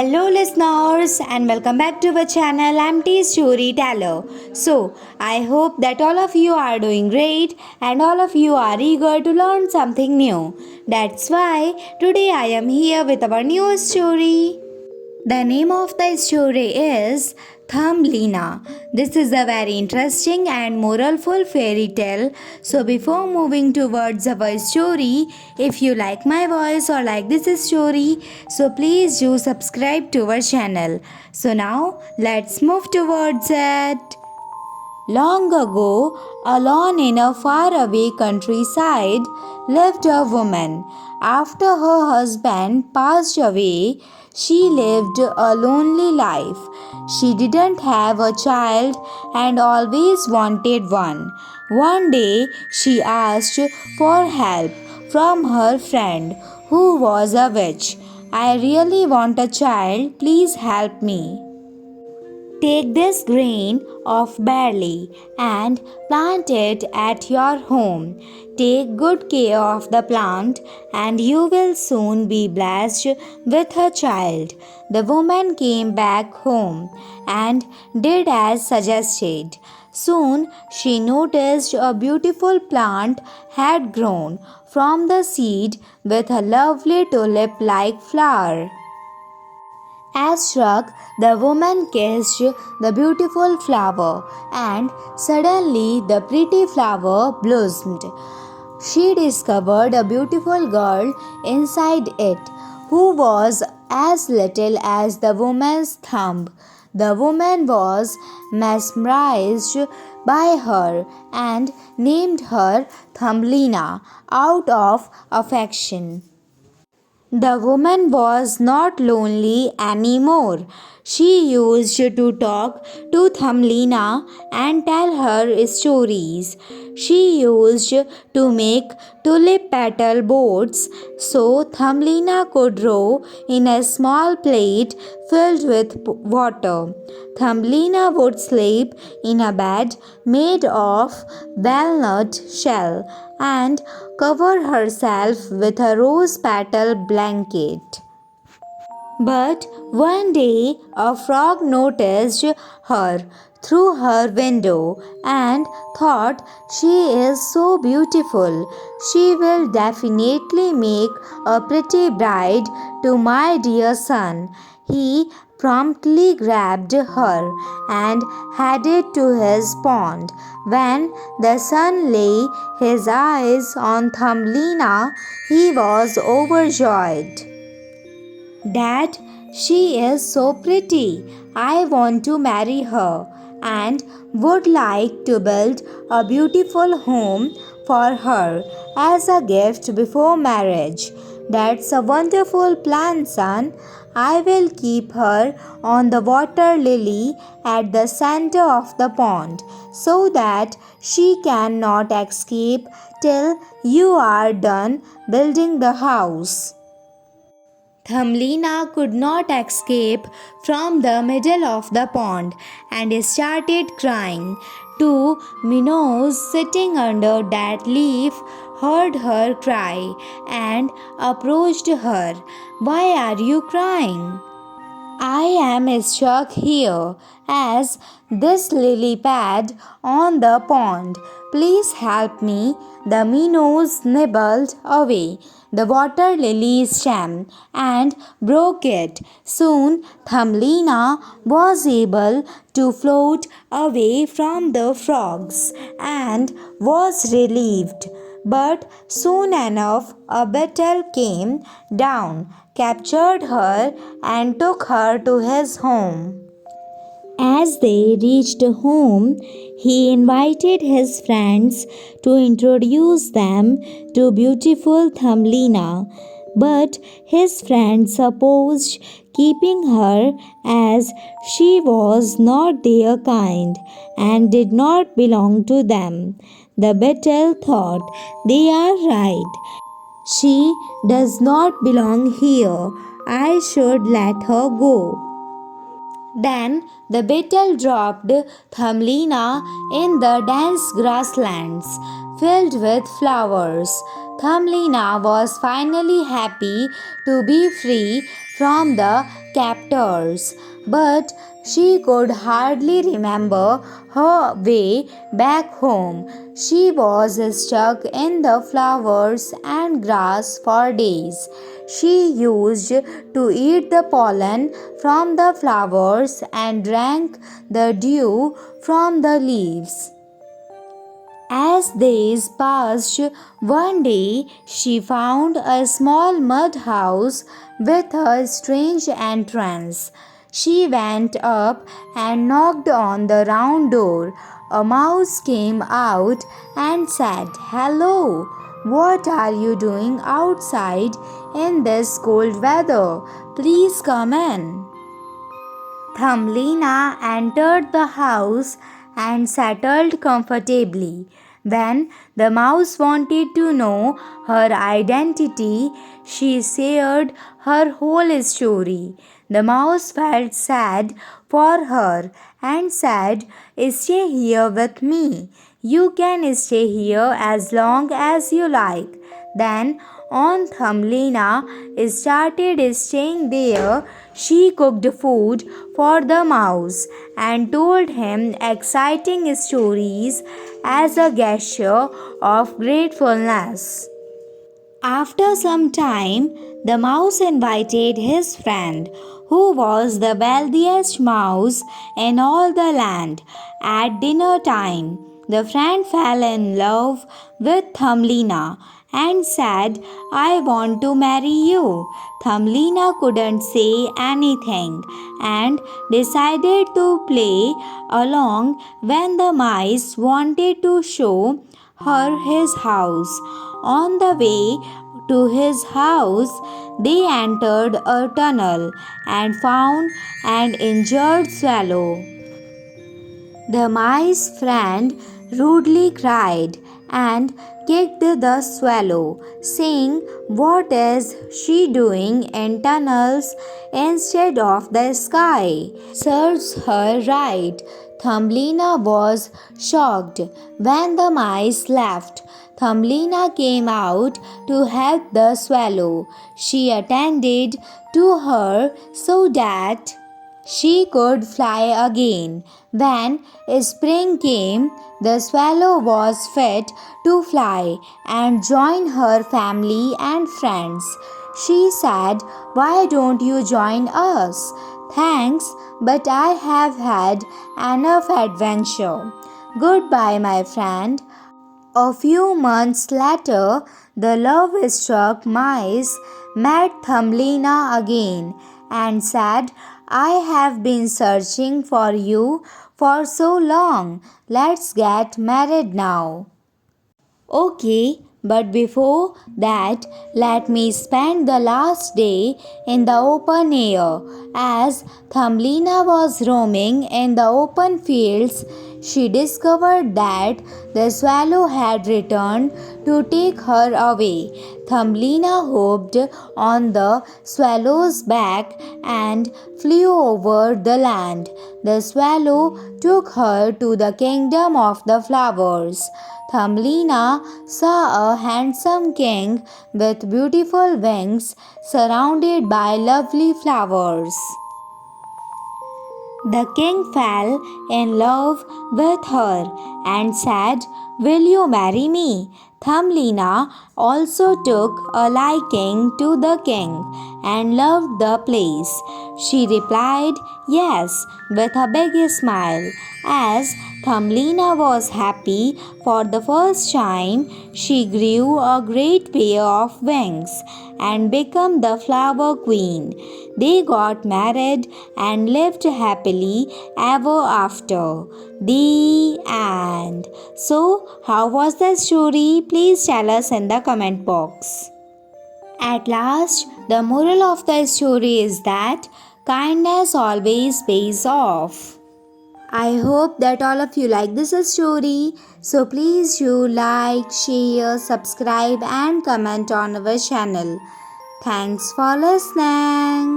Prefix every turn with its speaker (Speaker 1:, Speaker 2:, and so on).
Speaker 1: Hello listeners and welcome back to our channel. I'm T Storyteller. So, I hope that all of you are doing great and all of you are eager to learn something new. That's why today I am here with our new story. The name of the story is Thumbelina. This is a very interesting and moralful fairy tale. So before moving towards our story, if you like my voice or like this story, so please do subscribe to our channel. So now let's move towards it. Long ago, alone in a faraway countryside, lived a woman. After her husband passed away, she lived a lonely life. She didn't have a child and always wanted one. One day, she asked for help from her friend, who was a witch. I really want a child, please help me. Take this grain of barley and plant it at your home. Take good care of the plant, and you will soon be blessed with a child. The woman came back home and did as suggested. Soon she noticed a beautiful plant had grown from the seed with a lovely tulip like flower. Awestruck, the woman kissed the beautiful flower, and suddenly the pretty flower blossomed. She discovered a beautiful girl inside it, who was as little as the woman's thumb. The woman was mesmerized by her and named her Thumbelina out of affection. The woman was not lonely anymore. She used to talk to Thumbelina and tell her stories. She used to make tulip petal boats so Thumbelina could row in a small plate filled with water. Thumbelina would sleep in a bed made of walnut shell and cover herself with a rose petal blanket. But one day a frog noticed her through her window and thought, she is so beautiful. She will definitely make a pretty bride to my dear son. He promptly grabbed her and headed to his pond. When the son lay his eyes on Thumbelina, he was overjoyed. Dad, she is so pretty. I want to marry her and would like to build a beautiful home for her as a gift before marriage. That's a wonderful plan, son. I will keep her on the water lily at the center of the pond so that she cannot escape till you are done building the house. Thumbelina could not escape from the middle of the pond and started crying. Two minnows sitting under that leaf heard her cry and approached her. Why are you crying? I am stuck here as this lily pad on the pond. Please help me. The minnows nibbled away the water lily stem and broke it. Soon Thumbelina was able to float away from the frogs and was relieved. But soon enough a beetle came down, captured her, and took her to his home. As they reached home, he invited his friends to introduce them to beautiful Thumbelina. But his friends opposed keeping her as she was not their kind and did not belong to them. The beetle thought, they are right. She does not belong here. I should let her go. Then the beetle dropped Thumbelina in the dense grasslands filled with flowers. Thumbelina was finally happy to be free from the captors, but she could hardly remember her way back home. She was stuck in the flowers and grass for days. She used to eat the pollen from the flowers and drank the dew from the leaves. As days passed, one day she found a small mud house with a strange entrance. She went up and knocked on the round door. A mouse came out and said, "Hello, what are you doing outside in this cold weather? Please come in." Thumbelina entered the house and settled comfortably. When the mouse wanted to know her identity, she shared her whole story. The mouse felt sad for her and said, "Stay here with me. You can stay here as long as you like." Then, on Thumbelina started staying there, she cooked food for the mouse and told him exciting stories as a gesture of gratefulness. After some time, the mouse invited his friend, who was the wealthiest mouse in all the land, at dinner time. The friend fell in love with Thumbelina and said, "I want to marry you." Thumbelina couldn't say anything and decided to play along when the mice wanted to show her his house. On the way to his house, they entered a tunnel and found an injured swallow. The mice friend rudely cried and kicked the swallow, saying, "What is she doing in tunnels instead of the sky? Serves her right." Thumbelina was shocked when the mice left. Thumbelina came out to help the swallow. She attended to her so that she could fly again. When spring came, the swallow was fit to fly and join her family and friends. She said, "Why don't you join us?" "Thanks, but I have had enough adventure. Goodbye, my friend." A few months later, the love-struck mice met Thumbelina again and said, "I have been searching for you for so long. Let's get married now." Okay, but before that, let me spend the last day in the open air. As Thumbelina was roaming in the open fields, she discovered that the swallow had returned to take her away. Thumbelina hopped on the swallow's back and flew over the land. The swallow took her to the kingdom of the flowers. Thumbelina saw a handsome king with beautiful wings surrounded by lovely flowers. The king fell in love with her and said, "Will you marry me?" Thumbelina also took a liking to the king and loved the place. She replied yes with a big smile. As Thumbelina was happy for the first time, she grew a great pair of wings and became the flower queen. They got married and lived happily ever after. The end. So, how was the story? Please tell us in the comment box. At last, the moral of the story is that kindness always pays off. I hope that all of you like this story. So please do like, share, subscribe and comment on our channel. Thanks for listening.